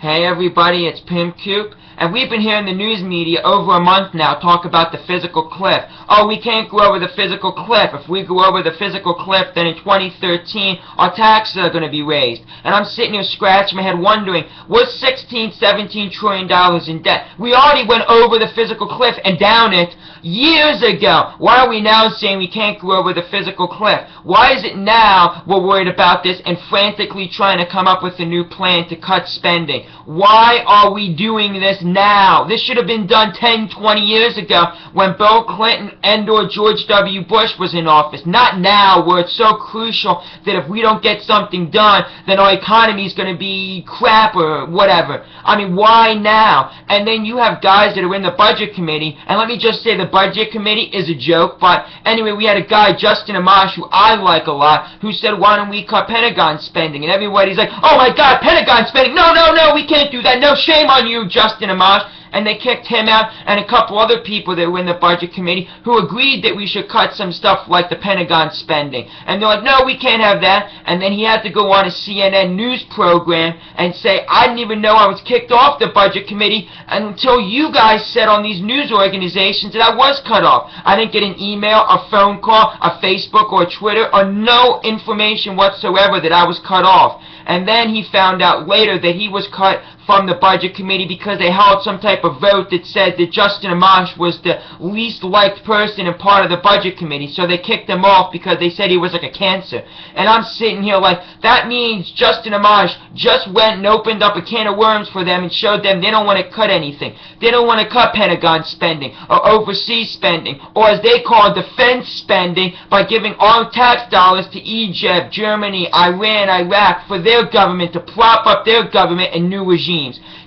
Hey everybody, it's Pim Coop, and we've been hearing the news media over a month now talk about the fiscal cliff. Oh, we can't go over the fiscal cliff. If we go over the fiscal cliff, then in 2013, our taxes are going to be raised. And I'm sitting here scratching my head wondering, we're $16-17 trillion in debt. We already went over the fiscal cliff and down it years ago. Why are we now saying we can't go over the fiscal cliff? Why is it now we're worried about this and frantically trying to come up with a new plan to cut spending? Why are we doing this now? This should have been done 10-20 years ago when Bill Clinton and or George W. Bush was in office. Not now, where it's so crucial that if we don't get something done, then our economy is going to be crap or whatever. I mean, why now? And then you have guys that are in the budget committee, and let me just say the budget committee is a joke, but anyway, we had a guy, Justin Amash, who I like a lot, who said, why don't we cut Pentagon spending? And everybody's like, oh my God, Pentagon spending! No, no, no, we can't do that. No, shame on you, Justin Amash. And they kicked him out and a couple other people that were in the budget committee who agreed that we should cut some stuff like the Pentagon spending. And they're like, no, we can't have that. And then he had to go on a CNN news program and say, I didn't even know I was kicked off the budget committee until you guys said on these news organizations that I was cut off. I didn't get an email, a phone call, a Facebook or a Twitter, or no information whatsoever that I was cut off. And then he found out later that he was cut from the budget committee because they held some type of vote that said that Justin Amash was the least liked person and part of the budget committee, so they kicked him off because they said he was like a cancer. And I'm sitting here like, that means Justin Amash just went and opened up a can of worms for them and showed them they don't want to cut anything. They don't want to cut Pentagon spending or overseas spending, or as they call it, defense spending, by giving all tax dollars to Egypt, Germany, Iran, Iraq for their government to prop up their government and new regimes.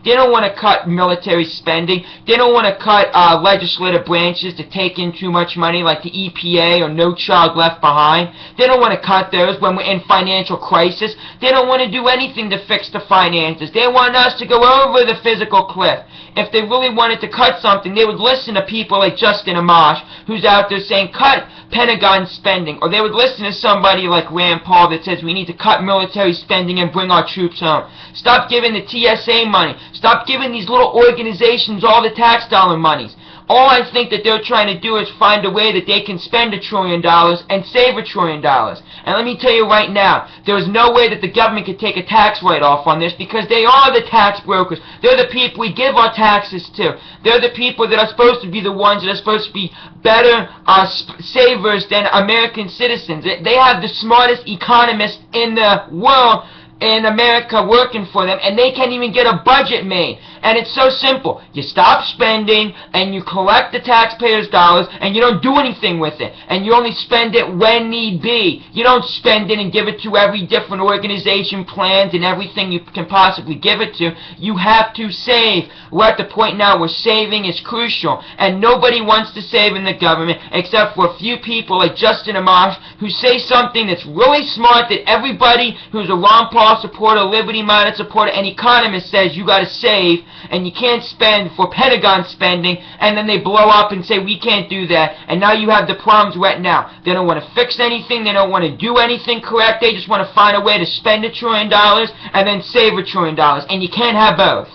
They don't want to cut military spending. They don't want to cut legislative branches to take in too much money like the EPA or No Child Left Behind. They don't want to cut those when we're in financial crisis. They don't want to do anything to fix the finances. They want us to go over the fiscal cliff. If they really wanted to cut something, they would listen to people like Justin Amash, who's out there saying, cut Pentagon spending. Or they would listen to somebody like Rand Paul that says we need to cut military spending and bring our troops home. Stop giving the TSA money. Stop giving these little organizations all the tax dollar monies. All I think that they're trying to do is find a way that they can spend $1 trillion and save $1 trillion. And let me tell you right now, there's no way that the government could take a tax write-off on this because they are the tax brokers. They're the people we give our taxes to. They're the people that are supposed to be the ones that are supposed to be better savers than American citizens. They have the smartest economists in the world in America working for them, and they can't even get a budget made. And it's so simple. You stop spending, and you collect the taxpayers' dollars, and you don't do anything with it. And you only spend it when need be. You don't spend it and give it to every different organization, plans, and everything you can possibly give it to. You have to save. We're at the point now where saving is crucial, and nobody wants to save in the government except for a few people like Justin Amash who say something that's really smart that everybody who's a Ron Paul supporter, liberty-minded supporter, and economist says you got to save, and you can't spend for Pentagon spending, and then they blow up and say we can't do that, and now you have the problems right now. They don't want to fix anything, they don't want to do anything correct, they just want to find a way to spend $1 trillion and then save $1 trillion, and you can't have both.